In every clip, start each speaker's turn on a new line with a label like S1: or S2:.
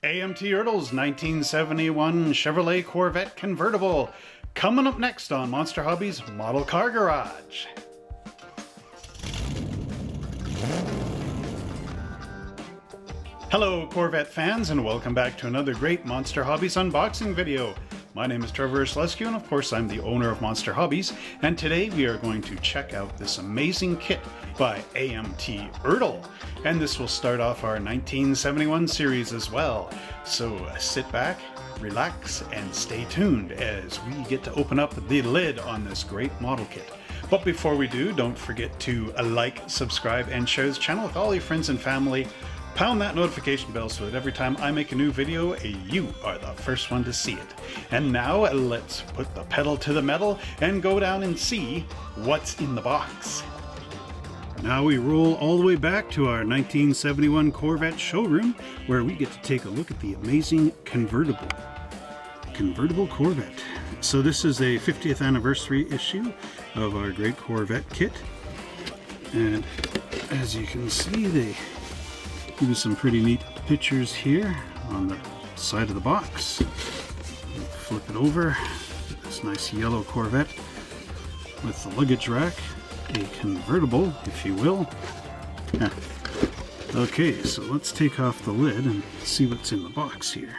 S1: AMT ERTL's 1971 Chevrolet Corvette Convertible, coming up next on Monster Hobby's Model Car Garage. Hello Corvette fans, and welcome back to another great Monster Hobbies unboxing video. My name is Trevor Slescu, and of course I'm the owner of Monster Hobbies, and today we are going to check out this amazing kit by AMT ERTL. And this will start off our 1971 series as well. So sit back, relax, and stay tuned as we get to open up the lid on this great model kit. But before we do, don't forget to like, subscribe, and share this channel with all your friends and family. Pound that notification bell so that every time I make a new video, you are the first one to see it. And now let's put the pedal to the metal and go down and see what's in the box. Now we roll all the way back to our 1971 Corvette showroom, where we get to take a look at the amazing convertible Corvette. So this is a 50th anniversary issue of our great Corvette kit. And as you can see, they give you some pretty neat pictures here on the side of the box. Flip it over, this nice yellow Corvette with the luggage rack, a convertible, if you will. Okay, so let's take off the lid and see what's in the box here.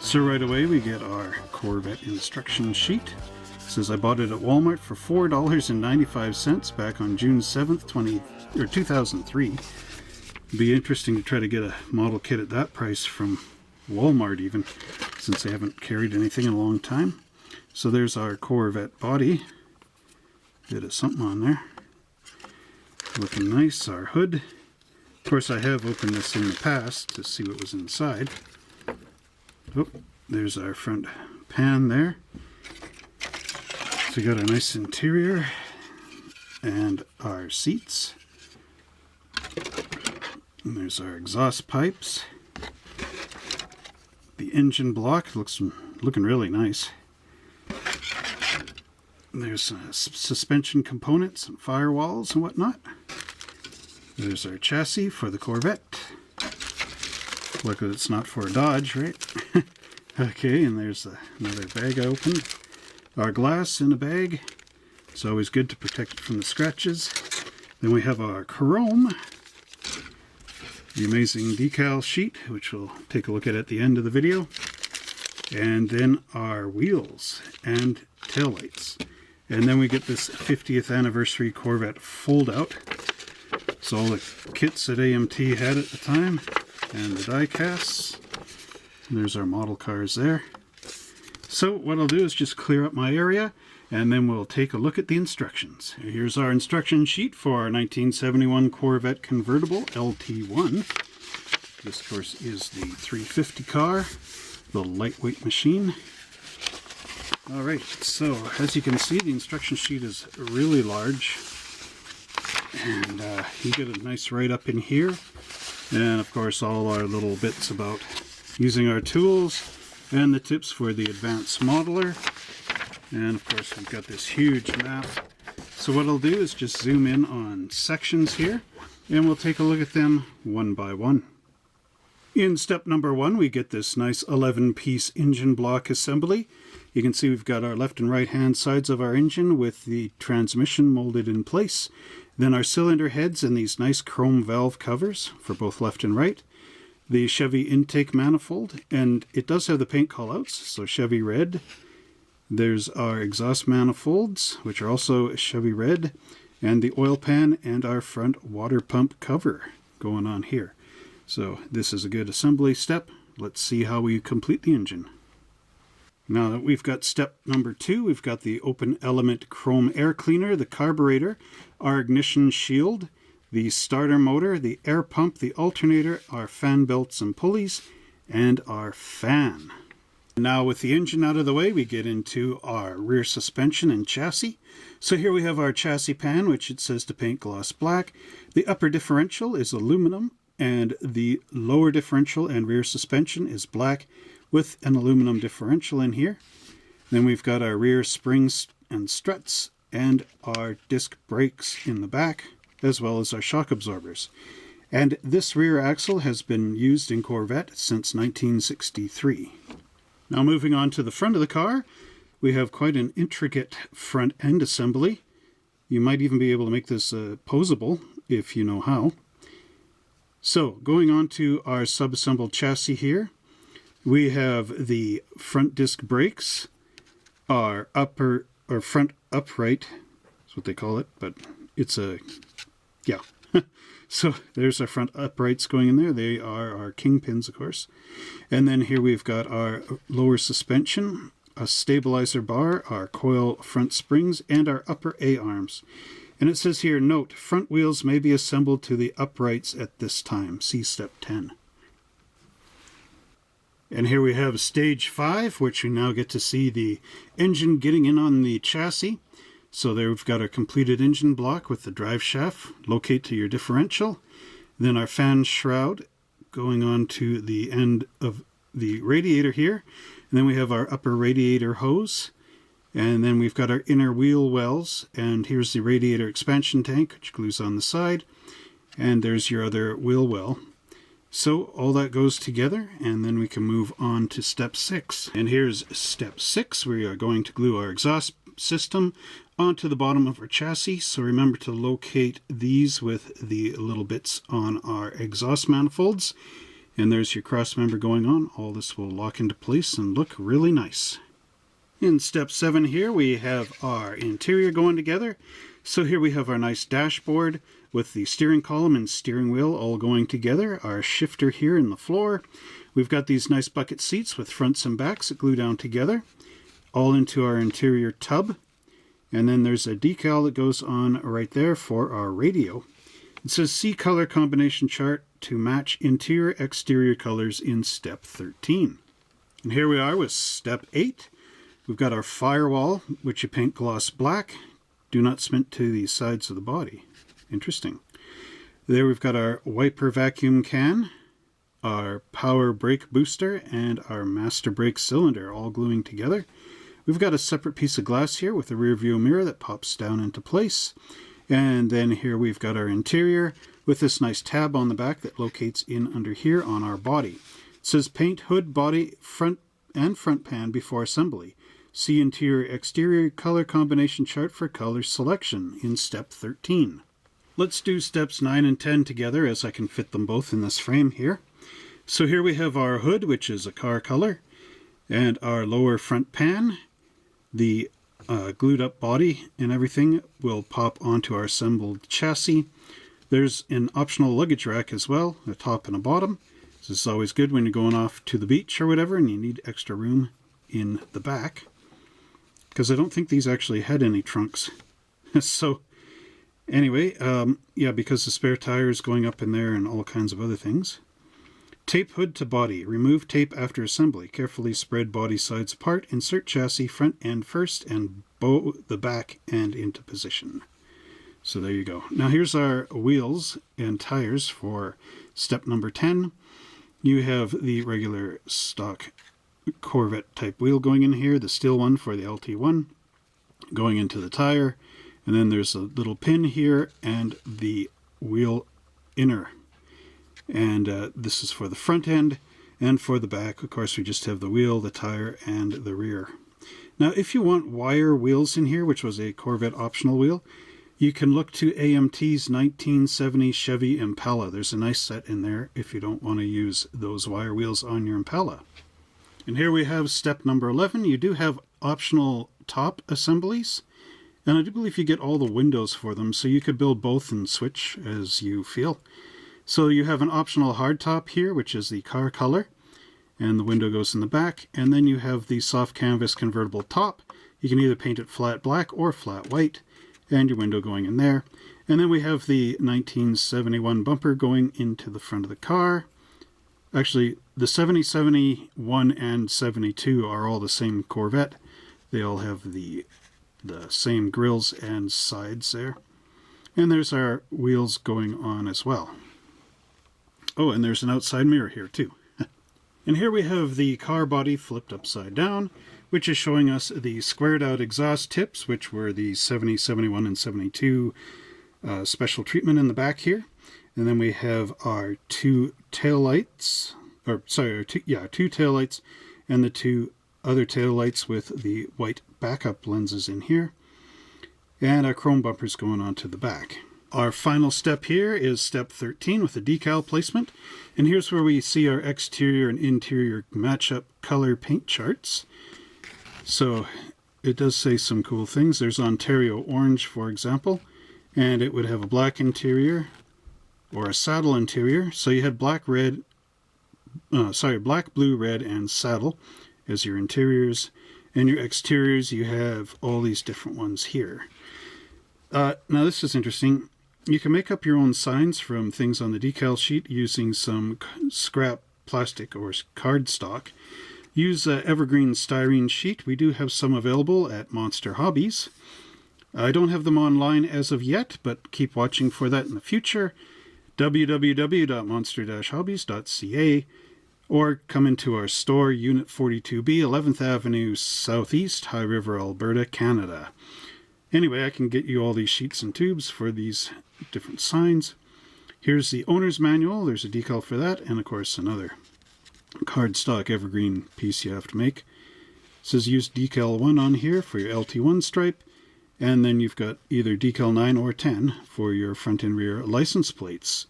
S1: So right away we get our Corvette instruction sheet. It says I bought it at Walmart for $4.95 back on June 7th, 2003. It'd be interesting to try to get a model kit at that price from Walmart even, since they haven't carried anything in a long time. So there's our Corvette body. Bit of something on there. Looking nice. Our hood. Of course I have opened this in the past to see what was inside. Oh, there's our front pan there. So we got a nice interior and our seats. And there's our exhaust pipes. The engine block looking really nice. And there's suspension components and firewalls and whatnot. There's our chassis for the Corvette. Luckily it's not for a Dodge, right? Okay, and there's another bag I opened. Our glass in a bag. It's always good to protect it from the scratches. Then we have our chrome. The amazing decal sheet, which we'll take a look at the end of the video. And then our wheels and taillights. And then we get this 50th anniversary Corvette fold out. So all the kits that AMT had at the time, and the die casts. And there's our model cars there. So what I'll do is just clear up my area, and then we'll take a look at the instructions. Here's our instruction sheet for our 1971 Corvette Convertible LT-1. This, of course, is the 350 car, the lightweight machine. Alright, so as you can see, the instruction sheet is really large. And you get a nice write-up in here. And, of course, all our little bits about using our tools and the tips for the advanced modeler. And of course we've got this huge map. So what I'll do is just zoom in on sections here, and we'll take a look at them one by one. In step number one, we get this nice 11-piece engine block assembly. You can see we've got our left and right hand sides of our engine with the transmission molded in place. Then our cylinder heads and these nice chrome valve covers for both left and right. The Chevy intake manifold, and it does have the paint callouts, so Chevy red. There's our exhaust manifolds, which are also Chevy red, and the oil pan and our front water pump cover going on here. So this is a good assembly step. Let's see how we complete the engine. Now that we've got step number two, we've got the open element chrome air cleaner, the carburetor, our ignition shield, the starter motor, the air pump, the alternator, our fan belts and pulleys, and our fan. Now with the engine out of the way, we get into our rear suspension and chassis. So here we have our chassis pan, which it says to paint gloss black. The upper differential is aluminum, and the lower differential and rear suspension is black with an aluminum differential in here. Then we've got our rear springs and struts and our disc brakes in the back, as well as our shock absorbers. And this rear axle has been used in Corvette since 1963. Now moving on to the front of the car, we have quite an intricate front end assembly. You might even be able to make this posable if you know how. So going on to our sub-assembled chassis here, we have the front disc brakes, our upper or front upright, that's what they call it, but it's a, yeah. So there's our front uprights going in there. They are our kingpins, of course. And then here we've got our lower suspension, a stabilizer bar, our coil front springs, and our upper A-arms. And it says here, note, front wheels may be assembled to the uprights at this time. See step 10. And here we have stage 5, which we now get to see the engine getting in on the chassis. So there we've got our completed engine block with the drive shaft, locate to your differential. Then our fan shroud going on to the end of the radiator here. And then we have our upper radiator hose. And then we've got our inner wheel wells. And here's the radiator expansion tank, which glues on the side. And there's your other wheel well. So all that goes together, and then we can move on to step 6. And here's step 6. We are going to glue our exhaust system onto the bottom of our chassis. So remember to locate these with the little bits on our exhaust manifolds. And there's your cross member going on. All this will lock into place and look really nice. In step 7 here, we have our interior going together. So here we have our nice dashboard with the steering column and steering wheel all going together. Our shifter here in the floor. We've got these nice bucket seats with fronts and backs that glue down together, all into our interior tub. And then there's a decal that goes on right there for our radio. It says see color combination chart to match interior exterior colors in step 13. And here we are with step 8. We've got our firewall, which you paint gloss black. Do not cement to the sides of the body. Interesting. There we've got our wiper vacuum can, our power brake booster, and our master brake cylinder all gluing together. We've got a separate piece of glass here with a rear view mirror that pops down into place. And then here we've got our interior with this nice tab on the back that locates in under here on our body. It says paint hood, body, front and front pan before assembly. See interior exterior color combination chart for color selection in step 13. Let's do steps 9 and 10 together as I can fit them both in this frame here. So here we have our hood, which is a car color, and our lower front pan. The glued up body and everything will pop onto our assembled chassis. There's an optional luggage rack as well, a top and a bottom. This is always good when you're going off to the beach or whatever and you need extra room in the back. Because I don't think these actually had any trunks. So anyway, yeah, because the spare tire is going up in there and all kinds of other things. Tape hood to body. Remove tape after assembly. Carefully spread body sides apart. Insert chassis front end first and bow the back end into position. So there you go. Now here's our wheels and tires for step number 10. You have the regular stock Corvette type wheel going in here, the steel one for the LT-1 going into the tire, and then there's a little pin here and the wheel inner, and this is for the front end. And for the back, of course, we just have the wheel, the tire, and the rear. Now if you want wire wheels in here, which was a Corvette optional wheel, you can look to AMT's 1970 Chevy Impala. There's a nice set in there if you don't want to use those wire wheels on your Impala. And here we have step number 11. You do have optional top assemblies, and I do believe you get all the windows for them, so you could build both and switch as you feel. So you have an optional hardtop here, which is the car color, and the window goes in the back. And then you have the soft canvas convertible top. You can either paint it flat black or flat white, and your window going in there. And then we have the 1971 bumper going into the front of the car. Actually, the 70, 71, and 72 are all the same Corvette. They all have the same grills and sides there. And there's our wheels going on as well. Oh, and there's an outside mirror here too. And here we have the car body flipped upside down, which is showing us the squared out exhaust tips, which were the 70, 71, and 72 special treatment in the back here. And then we have our two taillights, or sorry, two taillights and the two other taillights with the white backup lenses in here. And our chrome bumpers going onto the back. Our final step here is step 13 with the decal placement. And here's where we see our exterior and interior match-up color paint charts. So it does say some cool things. There's Ontario Orange, for example, and it would have a black interior or a saddle interior. So you had black, blue, red, and saddle as your interiors. And your exteriors, you have all these different ones here. Now this is interesting. You can make up your own signs from things on the decal sheet using some scrap plastic or cardstock. Use evergreen styrene sheet. We do have some available at Monster Hobbies. I don't have them online as of yet, but keep watching for that in the future. www.monster-hobbies.ca, or come into our store, Unit 42B, 11th Avenue Southeast, High River, Alberta, Canada. Anyway, I can get you all these sheets and tubes for these different signs. Here's the owner's manual. There's a decal for that, and of course another cardstock evergreen piece you have to make. It says use decal 1 on here for your LT-1 stripe, and then you've got either decal 9 or 10 for your front and rear license plates.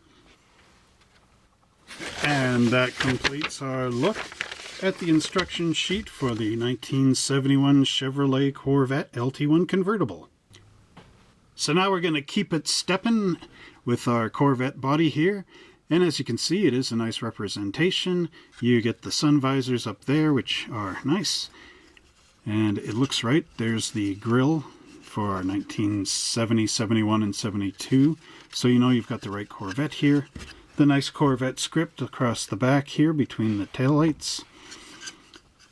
S1: And that completes our look at the instruction sheet for the 1971 Chevrolet Corvette LT-1 Convertible. So now we're going to keep it stepping with our Corvette body here. And as you can see, it is a nice representation. You get the sun visors up there, which are nice. And it looks right. There's the grille for our 1970, 71, and 72. So you know you've got the right Corvette here. The nice Corvette script across the back here between the taillights.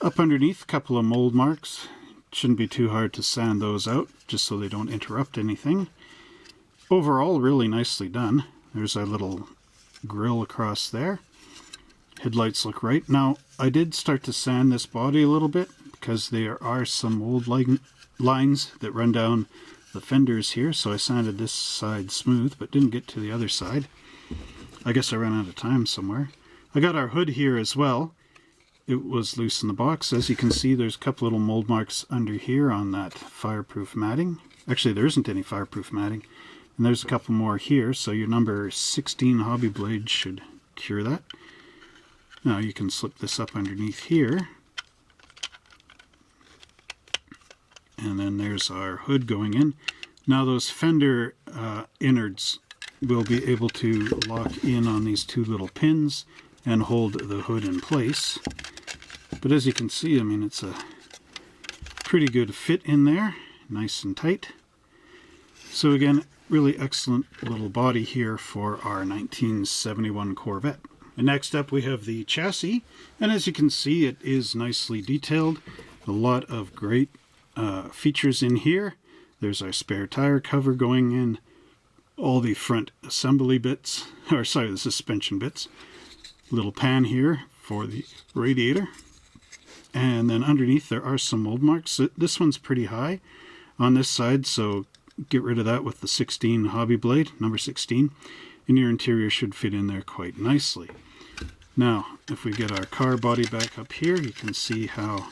S1: Up underneath, a couple of mold marks. Shouldn't be too hard to sand those out, just so they don't interrupt anything. Overall, really nicely done. There's our little grill across there. Headlights look right. Now, I did start to sand this body a little bit because there are some old lines that run down the fenders here, so I sanded this side smooth, but didn't get to the other side. I guess I ran out of time somewhere. I got our hood here as well. It was loose in the box. As you can see, there's a couple little mold marks under here on that fireproof matting. Actually, there isn't any fireproof matting. And there's a couple more here, so your number 16 hobby blade should cure that. Now you can slip this up underneath here. And then there's our hood going in. Now those fender innards will be able to lock in on these two little pins and hold the hood in place. But as you can see, I mean, it's a pretty good fit in there, nice and tight. So again, really excellent little body here for our 1971 Corvette. And next up we have the chassis, and as you can see, it is nicely detailed. A lot of great features in here. There's our spare tire cover going in, all the front assembly bits, or sorry, the suspension bits. Little pan here for the radiator. And then underneath there are some mold marks. This one's pretty high on this side, so get rid of that with the 16 hobby blade, number 16. And your interior should fit in there quite nicely. Now, if we get our car body back up here, you can see how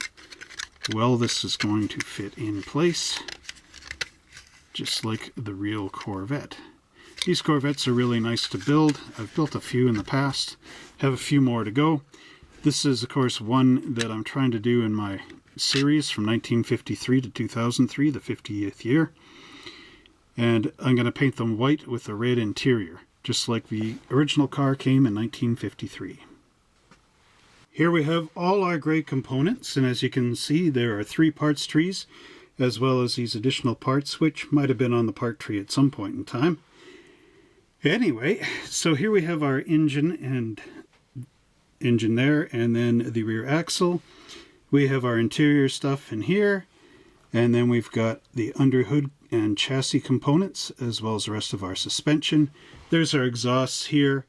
S1: well this is going to fit in place, just like the real Corvette. These Corvettes are really nice to build. I've built a few in the past, have a few more to go. This is, of course, one that I'm trying to do in my series from 1953 to 2003, the 50th year. And I'm going to paint them white with a red interior, just like the original car came in 1953. Here we have all our gray components, and as you can see, there are 3 parts trees, as well as these additional parts, which might have been on the part tree at some point in time. Anyway, so here we have our engine there, and then the rear axle. We have our interior stuff in here, and then we've got the underhood and chassis components, as well as the rest of our suspension. There's our exhausts here,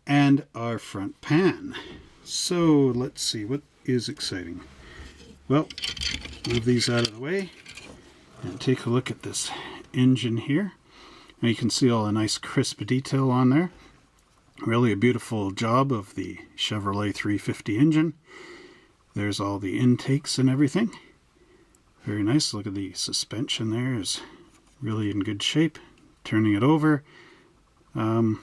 S1: and our front pan. So let's see, what is exciting? Well, move these out of the way, and take a look at this engine here. Now you can see all the nice crisp detail on there. Really a beautiful job of the Chevrolet 350 engine. There's all the intakes and everything. Very nice. Look at the suspension there, is really in good shape. Turning it over. Yeah,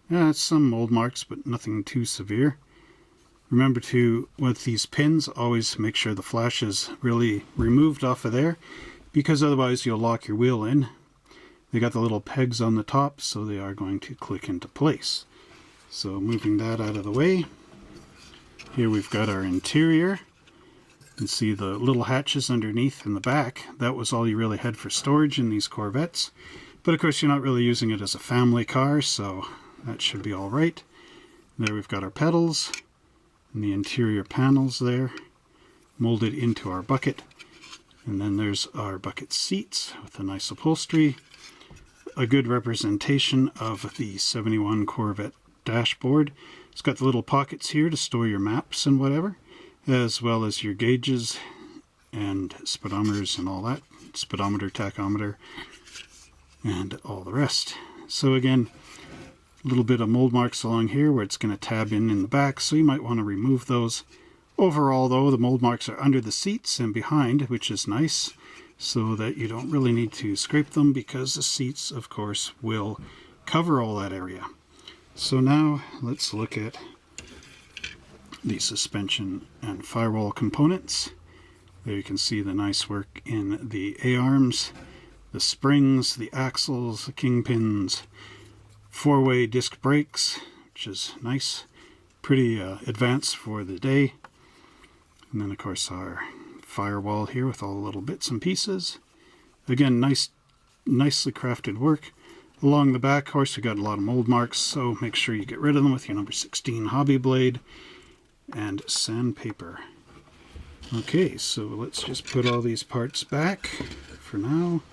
S1: it's some mold marks, but nothing too severe. Remember to, with these pins, always make sure the flash is really removed off of there, because otherwise you'll lock your wheel in. They got the little pegs on the top, so they are going to click into place. So moving that out of the way. Here we've got our interior. You can see the little hatches underneath in the back. That was all you really had for storage in these Corvettes. But of course you're not really using it as a family car, so that should be all right. There we've got our pedals and the interior panels there, molded into our bucket. And then there's our bucket seats with a nice upholstery. A good representation of the 71 Corvette dashboard. It's got the little pockets here to store your maps and whatever, as well as your gauges and speedometers and all that. Speedometer, tachometer, and all the rest. So again, a little bit of mold marks along here where it's going to tab in the back, so you might want to remove those. Overall though, the mold marks are under the seats and behind, which is nice, so that you don't really need to scrape them, because the seats of course will cover all that area. So now let's look at the suspension and firewall components. There you can see the nice work in the A-arms, the springs, the axles, the kingpins, four-way disc brakes, which is nice, pretty advanced for the day. And then of course our firewall here with all the little bits and pieces. Again, nicely crafted work. Along the back, of course, we got a lot of mold marks, so make sure you get rid of them with your number 16 hobby blade and sandpaper. Okay, so let's just put all these parts back for now.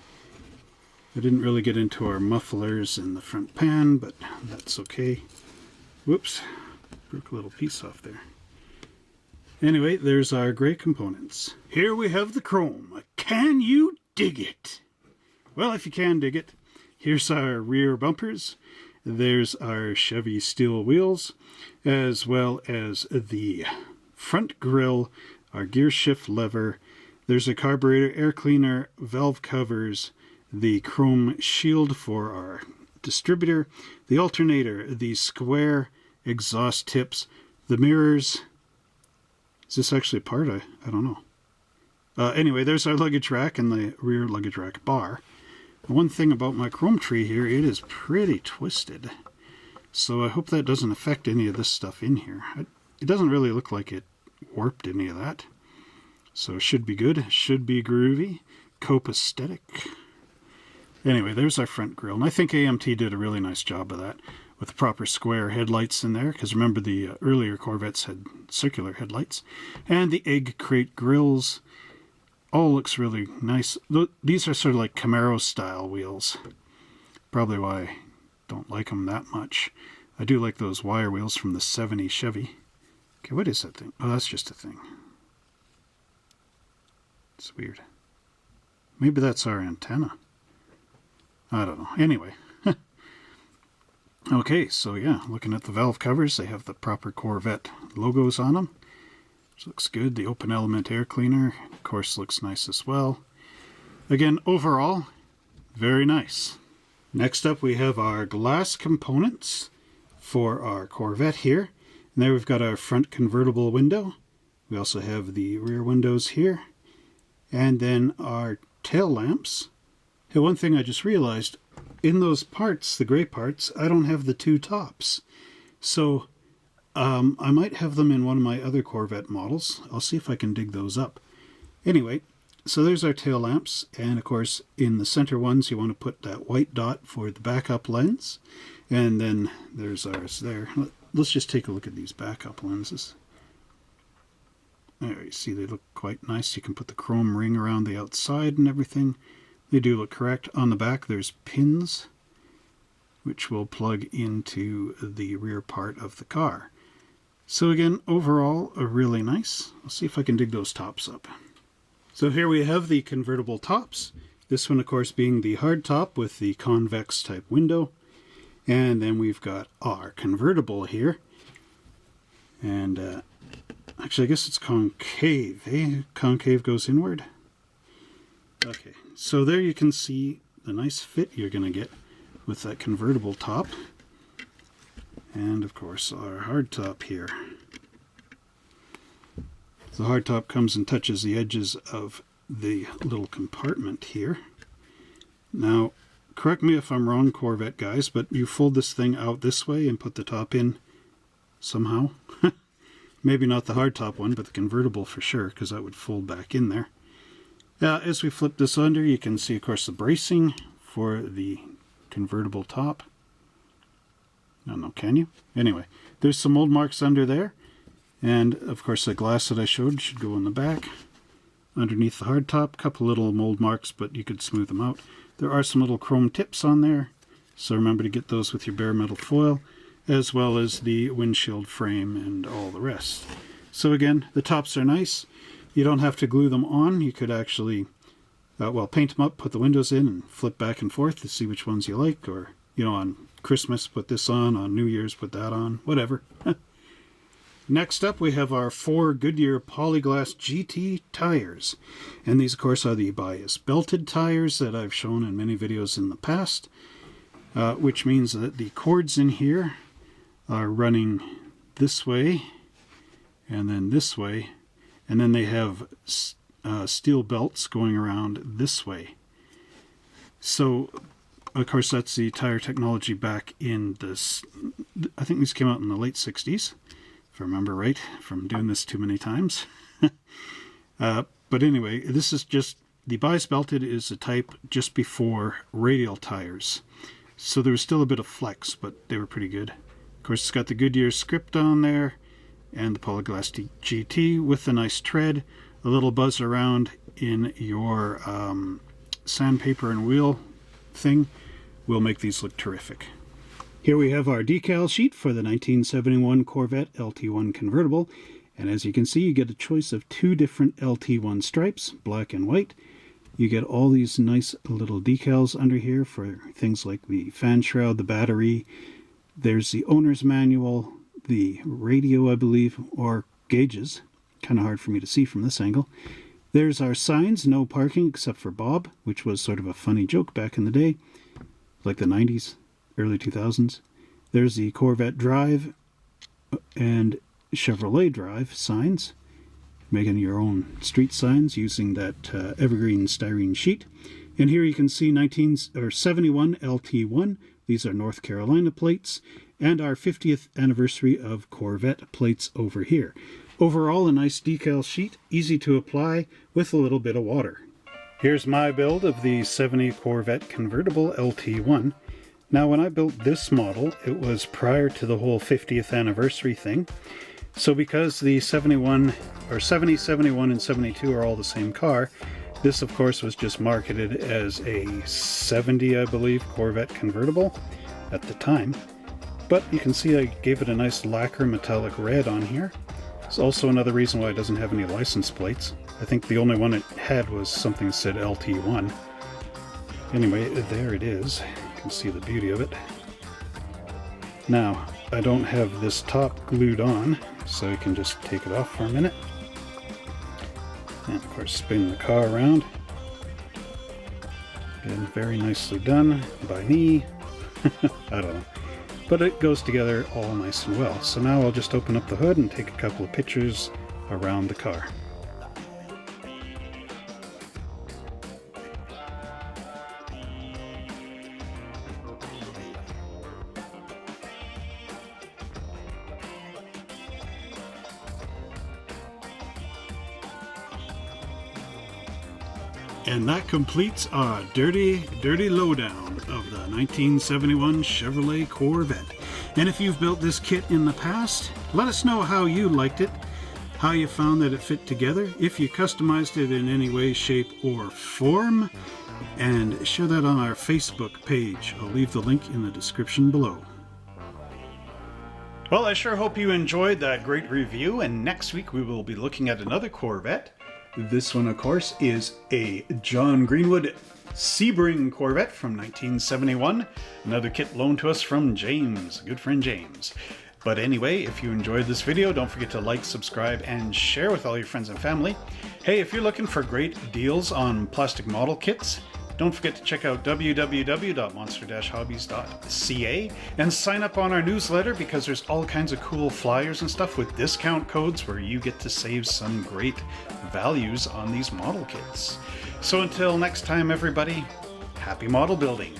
S1: I didn't really get into our mufflers in the front pan, but that's okay. Whoops, broke a little piece off there. Anyway, there's our gray components. Here we have the chrome. Can you dig it? Well, if you can dig it, here's our rear bumpers. There's our Chevy steel wheels, as well as the front grille, our gear shift lever. There's a carburetor air cleaner, valve covers, the chrome shield for our distributor, the alternator, the square exhaust tips, the mirrors. Is this actually part? I don't know. Anyway, there's our luggage rack and the rear luggage rack bar. One thing about my chrome tree here, it is pretty twisted. So I hope that doesn't affect any of this stuff in here. It doesn't really look like it warped any of that. So it should be good. Should be groovy. Copacetic. Anyway, there's our front grille. And I think AMT did a really nice job of that, with the proper square headlights in there, because remember the earlier Corvettes had circular headlights. And the egg crate grills. All looks really nice. These are sort of like Camaro style wheels. Probably why I don't like them that much. I do like those wire wheels from the 70 Chevy. Okay, what is that thing? Oh, that's just a thing. It's weird. Maybe that's our antenna. I don't know. Anyway. Okay, so yeah, looking at the valve covers, they have the proper Corvette logos on them. Which looks good. The open element air cleaner, of course, looks nice as well. Again, overall, very nice. Next up, we have our glass components for our Corvette here. And there we've got our front convertible window. We also have the rear windows here. And then our tail lamps. Hey, one thing I just realized, in those parts, the gray parts, I don't have the two tops. So I might have them in one of my other Corvette models. I'll see if I can dig those up. Anyway, so there's our tail lamps. And of course, in the center ones, you want to put that white dot for the backup lens. And then there's ours there. Let's just take a look at these backup lenses. There, you see they look quite nice. You can put the chrome ring around the outside and everything. They do look correct. On the back there's pins which will plug into the rear part of the car. So again, overall, really nice. I'll see if I can dig those tops up. So here we have the convertible tops. This one, of course, being the hard top with the convex type window. And then we've got our convertible here. And actually, I guess it's concave, eh? Concave goes inward. Okay, so there you can see the nice fit you're going to get with that convertible top. And of course, our hardtop here. The hardtop comes and touches the edges of the little compartment here. Now, correct me if I'm wrong, Corvette guys, but you fold this thing out this way and put the top in somehow. Maybe not the hardtop one, but the convertible for sure, because that would fold back in there. As we flip this under, you can see, of course, the bracing for the convertible top. I don't know, can you? Anyway, there's some mold marks under there. And, of course, the glass that I showed should go in the back. Underneath the hardtop, a couple little mold marks, but you could smooth them out. There are some little chrome tips on there, so remember to get those with your bare metal foil, as well as the windshield frame and all the rest. So again, the tops are nice. You don't have to glue them on. You could actually, paint them up, put the windows in, and flip back and forth to see which ones you like. Or, on Christmas, put this on New Year's, put that on, whatever. Next up, we have our 4 Goodyear Polyglass GT tires. And these, of course, are the bias belted tires that I've shown in many videos in the past, which means that the cords in here are running this way and then this way, and then they have steel belts going around this way. So, of course, that's the tire technology back in this. I think these came out in the late 60s. If I remember right, from doing this too many times. But anyway, this is just, the bias belted is a type just before radial tires. So there was still a bit of flex, but they were pretty good. Of course, it's got the Goodyear script on there, and the Polyglass GT with a nice tread, a little buzz around in your sandpaper and wheel thing will make these look terrific. Here we have our decal sheet for the 1971 Corvette LT-1 convertible, and as you can see, you get a choice of 2 different LT-1 stripes, black and white. You get all these nice little decals under here for things like the fan shroud, the battery. There's the owner's manual, the radio, I believe, or gauges. Kind of hard for me to see from this angle. There's our signs, no parking except for Bob, which was sort of a funny joke back in the day, like the 90s. Early 2000s. There's the Corvette Drive and Chevrolet Drive signs, making your own street signs using that evergreen styrene sheet. And here you can see 71 LT-1. These are North Carolina plates, and our 50th anniversary of Corvette plates over here. Overall, a nice decal sheet, easy to apply with a little bit of water. Here's my build of the 70 Corvette Convertible LT-1. Now, when I built this model, it was prior to the whole 50th anniversary thing. So because the 70, 71, and 72 are all the same car, this, of course, was just marketed as a 70, I believe, Corvette convertible at the time. But you can see I gave it a nice lacquer metallic red on here. It's also another reason why it doesn't have any license plates. I think the only one it had was something that said LT-1. Anyway, there it is. You can see the beauty of it. Now, I don't have this top glued on, so I can just take it off for a minute. And of course, spin the car around. Again, very nicely done by me. I don't know. But it goes together all nice and well. So now I'll just open up the hood and take a couple of pictures around the car. And that completes our dirty lowdown of the 1971 Chevrolet Corvette. And if you've built this kit in the past, let us know how you liked it, how you found that it fit together, if you customized it in any way, shape, or form, and share that on our Facebook page. I'll leave the link in the description below. Well, I sure hope you enjoyed that great review, and next week we will be looking at another Corvette, This one, of course, is a John Greenwood Sebring Corvette from 1971. Another kit loaned to us from James, good friend James. But anyway, if you enjoyed this video, don't forget to like, subscribe, and share with all your friends and family. Hey, if you're looking for great deals on plastic model kits, don't forget to check out www.monster-hobbies.ca and sign up on our newsletter, because there's all kinds of cool flyers and stuff with discount codes where you get to save some great values on these model kits. So until next time, everybody, happy model building!